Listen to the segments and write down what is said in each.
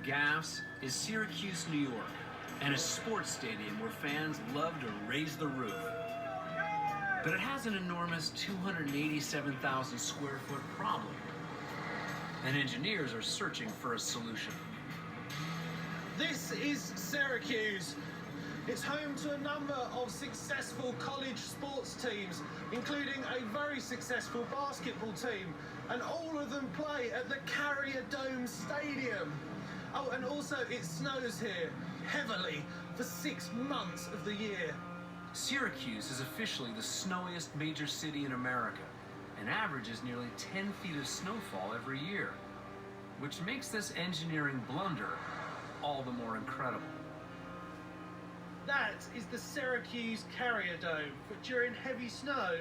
gaffes is Syracuse, New York, and a sports stadium where fans love to raise the roof. But it has an enormous 287,000 square foot problem, and engineers are searching for a solution. This is Syracuse. It's home to a number of successful college sports teams, including a very successful basketball team, and all of them play at the Carrier Dome Stadium. Oh, and also it snows here heavily for 6 months of the year. Syracuse is officially the snowiest major city in America and averages nearly 10 feet of snowfall every year, which makes this engineering blunder all the more incredible. That is the Syracuse Carrier Dome, but during heavy snow,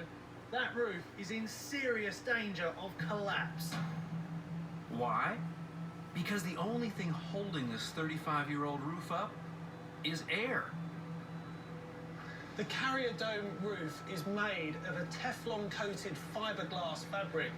that roof is in serious danger of collapse. Why? Because the only thing holding this 35-year-old roof up is air. The Carrier Dome roof is made of a Teflon-coated fiberglass fabric.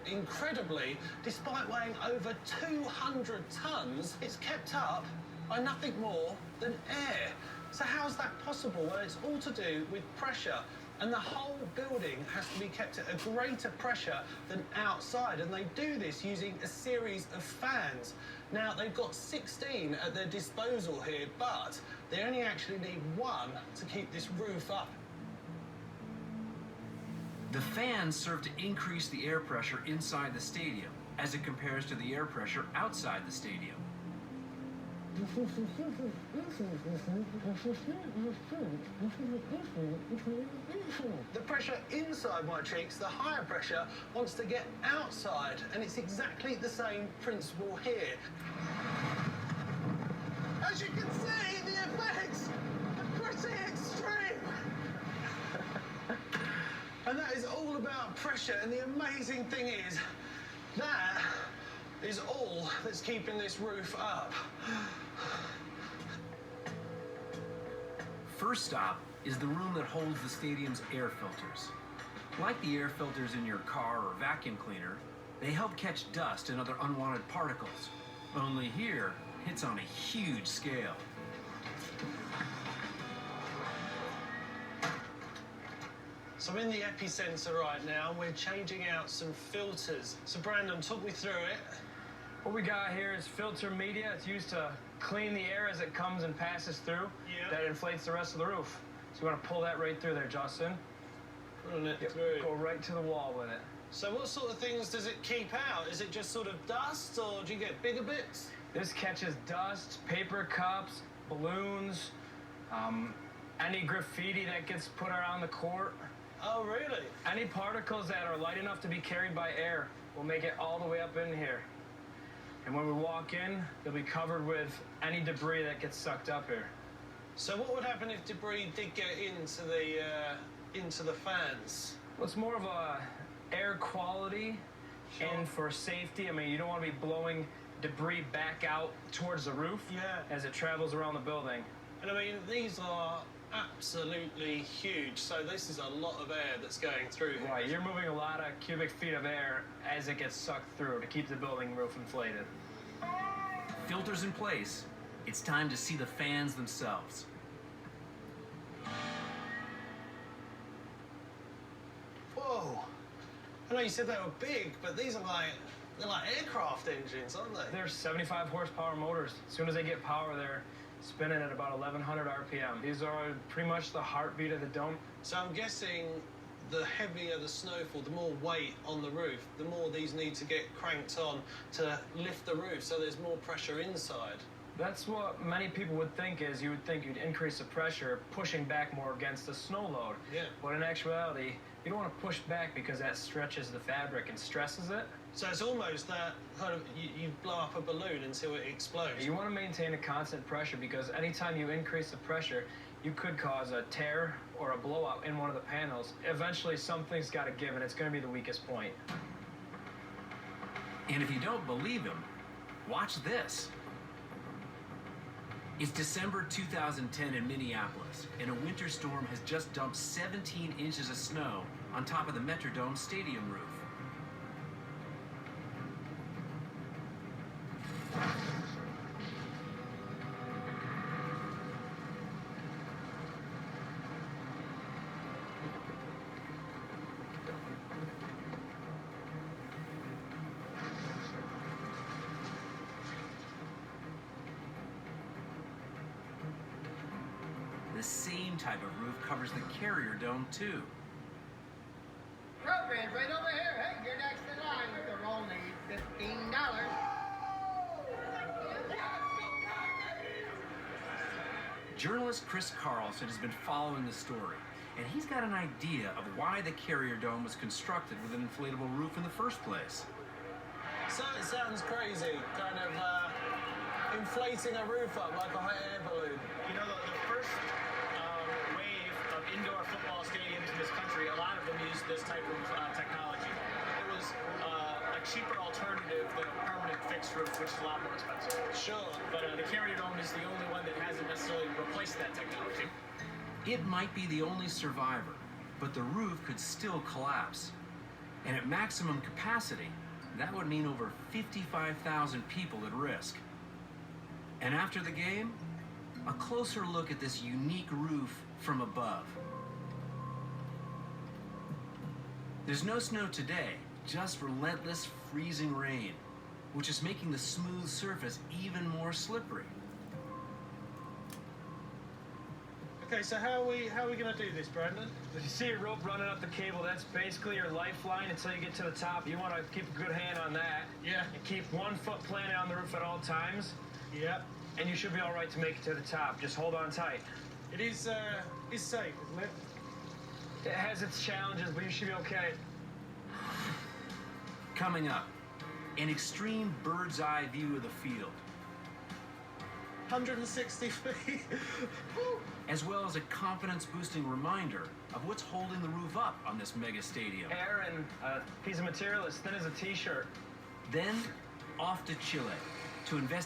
Incredibly, despite weighing over 200 tons, it's kept up by nothing more than air. So how's that possible? Well, it's all to do with pressure, and the whole building has to be kept at a greater pressure than outside, and they do this using a series of fans. Now, they've got 16 at their disposal here, but they only actually need one to keep this roof up. The fans serve to increase the air pressure inside the stadium as it compares to the air pressure outside the stadium. The pressure inside my cheeks, the higher pressure, wants to get outside, and it's exactly the same principle here. As you can see, the effects are pretty extreme. And that is all about pressure, and the amazing thing is, that is all that's keeping this roof up. First stop is the room that holds the stadium's air filters. Like the air filters in your car or vacuum cleaner, they help catch dust and other unwanted particles. Only here, it's on a huge scale. So I'm in the epicenter right now. We're changing out some filters. So Brandon, talk me through it. What we got here is filter media. It's used to clean the air as it comes and passes through. Yeah. That inflates the rest of the roof. So you want to pull that right through there, Justin. Pulling it through. Go right to the wall with it. So what sort of things does it keep out? Is it just sort of dust, or do you get bigger bits? This catches dust, paper cups, balloons, any graffiti that gets put around the court. Oh, really? Any particles that are light enough to be carried by air will make it all the way up in here. And when we walk in, they'll be covered with any debris that gets sucked up here. So what would happen if debris did get into the fans? Well, it's more of a air quality and for safety. I mean, you don't want to be blowing debris back out towards the roof as it travels around the building. And I mean, these are absolutely huge, so this is a lot of air that's going through here. Right, you're moving a lot of cubic feet of air as it gets sucked through to keep the building roof inflated. Filters in place, it's time to see the fans themselves. Whoa! I know you said they were big, but these are they're like aircraft engines, aren't they? They're 75 horsepower motors. As soon as they get power, they're spinning at about 1,100 RPM. These are pretty much the heartbeat of the dome. So I'm guessing the heavier the snowfall, the more weight on the roof, the more these need to get cranked on to lift the roof, so there's more pressure inside. That's what many people would think is you would think you'd increase the pressure, pushing back more against the snow load. Yeah. But in actuality, you don't want to push back because that stretches the fabric and stresses it. So it's almost that kind of, you blow up a balloon until it explodes. You want to maintain a constant pressure because anytime you increase the pressure, you could cause a tear or a blowout in one of the panels. Eventually, something's got to give, and it's going to be the weakest point. And if you don't believe him, watch this. It's December 2010 in Minneapolis, and a winter storm has just dumped 17 inches of snow on top of the Metrodome stadium roof. The same type of roof covers the Carrier Dome, too. Program's right over here. Hey, you're next in line. They're only $15. Journalist Chris Carlson has been following the story, and he's got an idea of why the Carrier Dome was constructed with an inflatable roof in the first place. So it sounds crazy, kind of inflating a roof up like a hot air balloon. You know, the first wave of indoor football stadiums in this country, a lot of them used this type of technology. It was a cheaper alternative than a permanent fixed roof, which is a lot more expensive. Sure. But the Carrier Dome is the only one that hasn't necessarily replaced that technology. It might be the only survivor, but the roof could still collapse. And at maximum capacity, that would mean over 55,000 people at risk. And after the game, a closer look at this unique roof from above. There's no snow today, just relentless freezing rain, which is making the smooth surface even more slippery. Okay, so how are we going to do this, Brandon? If you see a rope running up the cable, that's basically your lifeline until you get to the top. You want to keep a good hand on that. Yeah. And keep 1 foot planted on the roof at all times. Yep. And you should be all right to make it to the top. Just hold on tight. It is safe, isn't it? It has its challenges, but you should be okay. Coming up, an extreme bird's eye view of the field, 160 feet. as well as a confidence-boosting reminder of what's holding the roof up on this mega stadium. Air and a piece of material as thin as a t-shirt. Then, off to Chile to investigate